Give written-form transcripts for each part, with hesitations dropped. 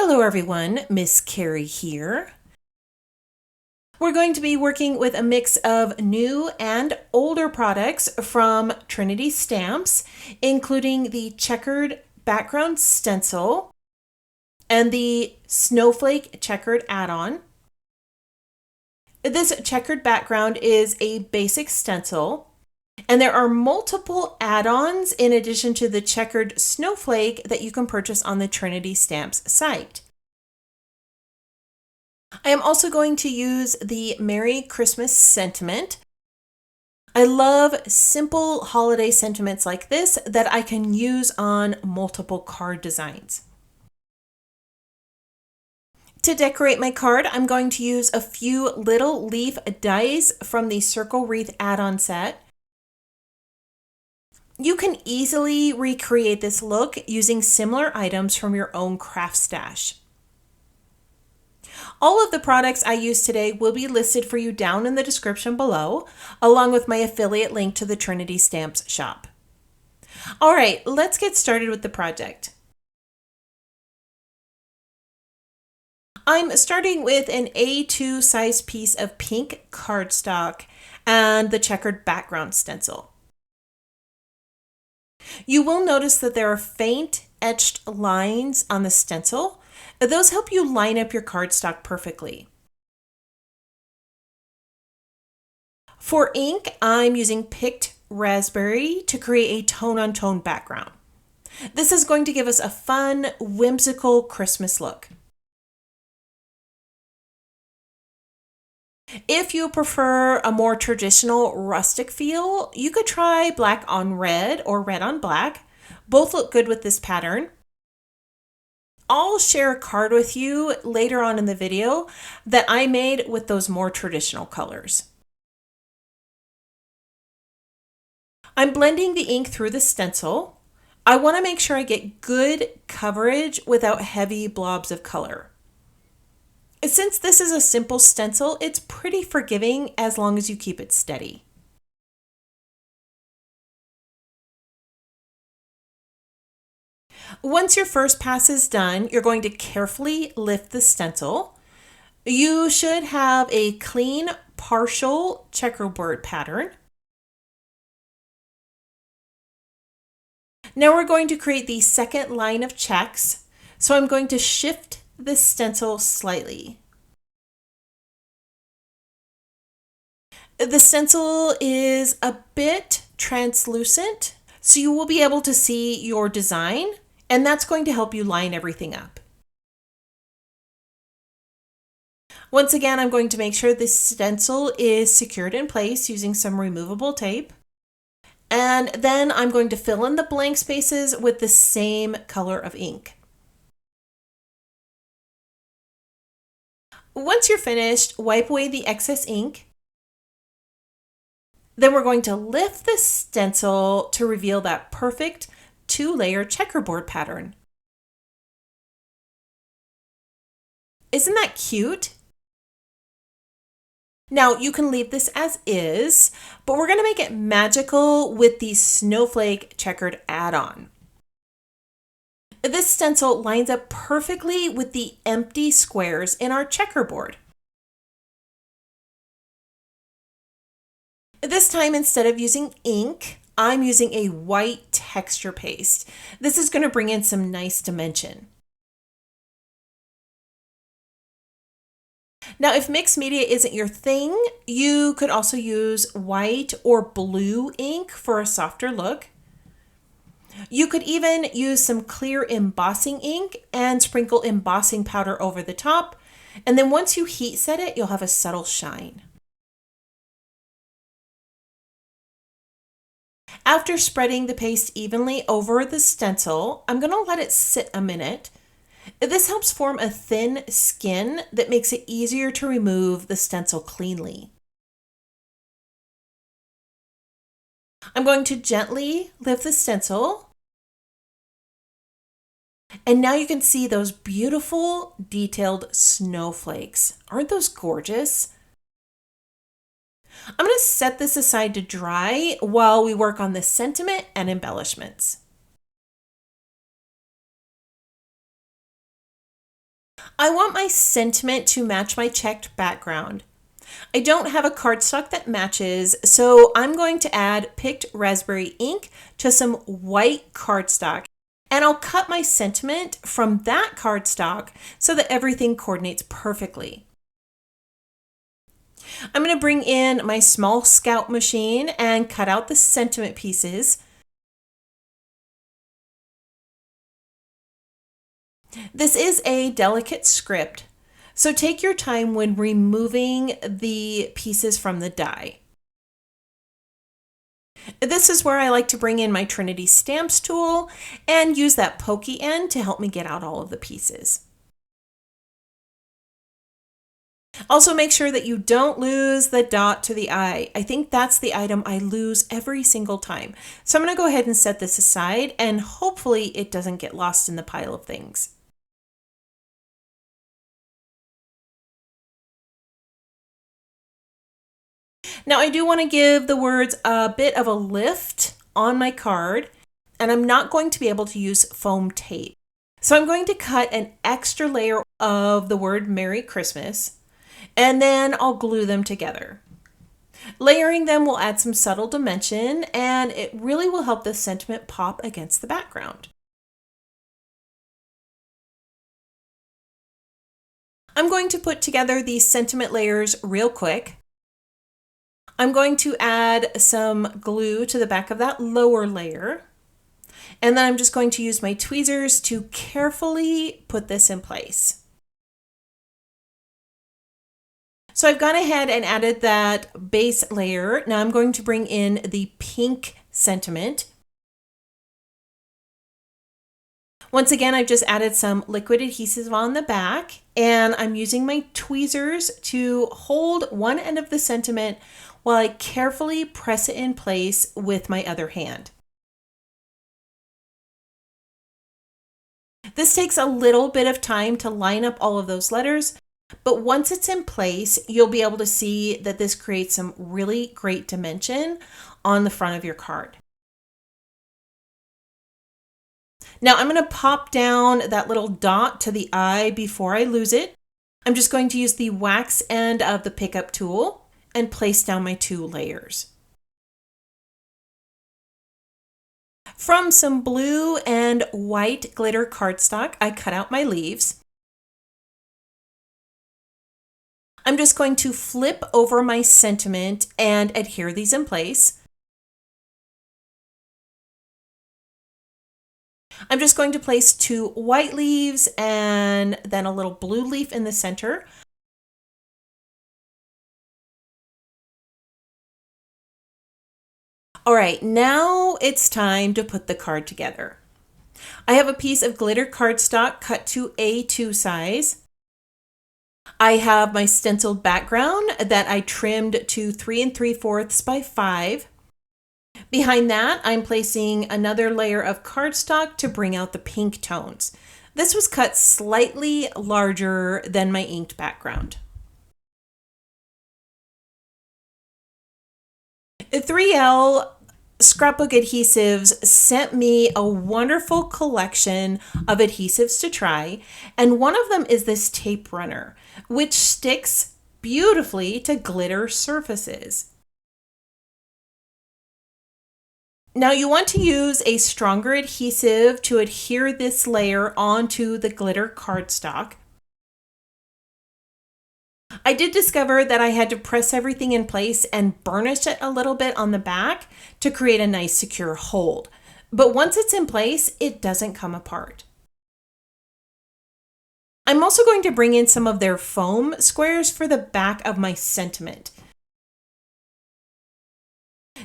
Hello everyone, Miss Carrie here. We're going to be working with a mix of new and older products from Trinity Stamps, including the checkered background stencil and the snowflake checkered add-on. This checkered background is a basic stencil, and there are multiple add-ons in addition to the checkered snowflake that you can purchase on the Trinity Stamps site. I am also going to use the Merry Christmas sentiment. I love simple holiday sentiments like this that I can use on multiple card designs. To decorate my card, I'm going to use a few little leaf dies from the Circle Wreath add-on set. You can easily recreate this look using similar items from your own craft stash. All of the products I use today will be listed for you down in the description below, along with my affiliate link to the Trinity Stamps shop. All right, let's get started with the project. I'm starting with an A2 size piece of pink cardstock and the checkered background stencil. You will notice that there are faint etched lines on the stencil. Those help you line up your cardstock perfectly. For ink, I'm using picked raspberry to create a tone-on-tone background. This is going to give us a fun, whimsical Christmas look. If you prefer a more traditional rustic feel, you could try black on red or red on black. Both look good with this pattern. I'll share a card with you later on in the video that I made with those more traditional colors. I'm blending the ink through the stencil. I want to make sure I get good coverage without heavy blobs of color. Since this is a simple stencil, it's pretty forgiving as long as you keep it steady. Once your first pass is done, you're going to carefully lift the stencil. You should have a clean, partial checkerboard pattern. Now we're going to create the second line of checks. So I'm going to shift the stencil slightly. The stencil is a bit translucent, so you will be able to see your design, and that's going to help you line everything up. Once again, I'm going to make sure this stencil is secured in place using some removable tape. And then I'm going to fill in the blank spaces with the same color of ink. Once you're finished, wipe away the excess ink. Then we're going to lift the stencil to reveal that perfect two-layer checkerboard pattern. Isn't that cute? Now you can leave this as is, but we're going to make it magical with the snowflake checkered add-on. This stencil lines up perfectly with the empty squares in our checkerboard. This time, instead of using ink, I'm using a white texture paste. This is going to bring in some nice dimension. Now, if mixed media isn't your thing, you could also use white or blue ink for a softer look. You could even use some clear embossing ink and sprinkle embossing powder over the top. And then once you heat set it, you'll have a subtle shine. After spreading the paste evenly over the stencil, I'm going to let it sit a minute. This helps form a thin skin that makes it easier to remove the stencil cleanly. I'm going to gently lift the stencil. And now you can see those beautiful detailed snowflakes. Aren't those gorgeous? I'm going to set this aside to dry while we work on the sentiment and embellishments. I want my sentiment to match my checked background. I don't have a cardstock that matches, so I'm going to add picked raspberry ink to some white cardstock. And I'll cut my sentiment from that cardstock so that everything coordinates perfectly. I'm going to bring in my small scout machine and cut out the sentiment pieces. This is a delicate script, so take your time when removing the pieces from the die. This is where I like to bring in my Trinity Stamps tool and use that pokey end to help me get out all of the pieces. Also, make sure that you don't lose the dot to the eye. I think that's the item I lose every single time. So I'm going to go ahead and set this aside, and hopefully it doesn't get lost in the pile of things. Now I do want to give the words a bit of a lift on my card, and I'm not going to be able to use foam tape. So I'm going to cut an extra layer of the word Merry Christmas, and then I'll glue them together. Layering them will add some subtle dimension, and it really will help the sentiment pop against the background. I'm going to put together these sentiment layers real quick. I'm going to add some glue to the back of that lower layer. And then I'm just going to use my tweezers to carefully put this in place. So I've gone ahead and added that base layer. Now I'm going to bring in the pink sentiment. Once again, I've just added some liquid adhesive on the back, and I'm using my tweezers to hold one end of the sentiment while I carefully press it in place with my other hand. This takes a little bit of time to line up all of those letters, but once it's in place, you'll be able to see that this creates some really great dimension on the front of your card. Now I'm going to pop down that little dot to the eye before I lose it. I'm just going to use the wax end of the pickup tool and place down my 2 layers. From some blue and white glitter cardstock, I cut out my leaves. I'm just going to flip over my sentiment and adhere these in place. I'm just going to place 2 white leaves and then a little blue leaf in the center. All right, now it's time to put the card together. I have a piece of glitter cardstock cut to A2 size. I have my stenciled background that I trimmed to 3 3/4 by 5. Behind that, I'm placing another layer of cardstock to bring out the pink tones. This was cut slightly larger than my inked background. 3L Scrapbook Adhesives sent me a wonderful collection of adhesives to try, and one of them is this tape runner, which sticks beautifully to glitter surfaces. Now you want to use a stronger adhesive to adhere this layer onto the glitter cardstock. I did discover that I had to press everything in place and burnish it a little bit on the back to create a nice secure hold. But once it's in place, it doesn't come apart. I'm also going to bring in some of their foam squares for the back of my sentiment.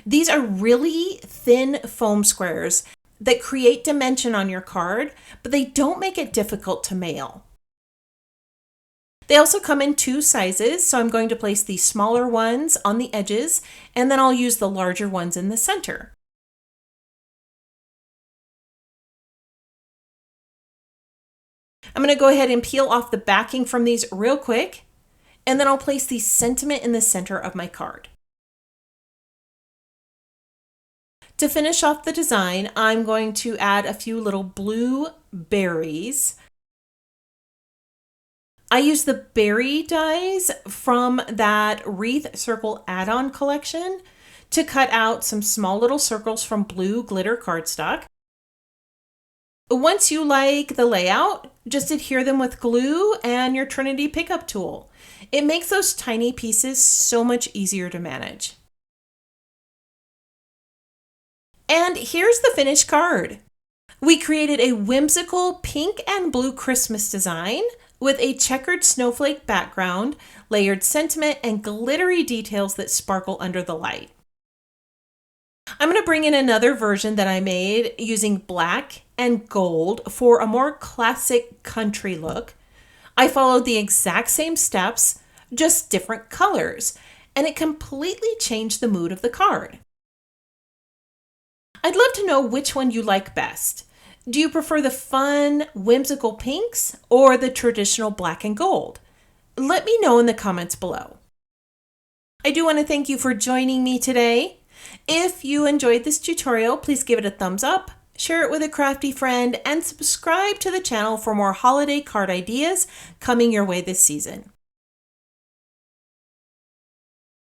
These are really thin foam squares that create dimension on your card, but they don't make it difficult to mail. They also come in 2 sizes, so I'm going to place the smaller ones on the edges, and then I'll use the larger ones in the center. I'm going to go ahead and peel off the backing from these real quick, and then I'll place the sentiment in the center of my card. To finish off the design, I'm going to add a few little blue berries. I use the berry dies from that Wreath Circle add-on collection to cut out some small little circles from blue glitter cardstock. Once you like the layout, just adhere them with glue and your Trinity pickup tool. It makes those tiny pieces so much easier to manage. And here's the finished card. We created a whimsical pink and blue Christmas design with a checkered snowflake background, layered sentiment, and glittery details that sparkle under the light. I'm going to bring in another version that I made using black and gold for a more classic country look. I followed the exact same steps, just different colors, and it completely changed the mood of the card. I'd love to know which one you like best. Do you prefer the fun, whimsical pinks or the traditional black and gold? Let me know in the comments below. I do want to thank you for joining me today. If you enjoyed this tutorial, please give it a thumbs up, share it with a crafty friend, and subscribe to the channel for more holiday card ideas coming your way this season.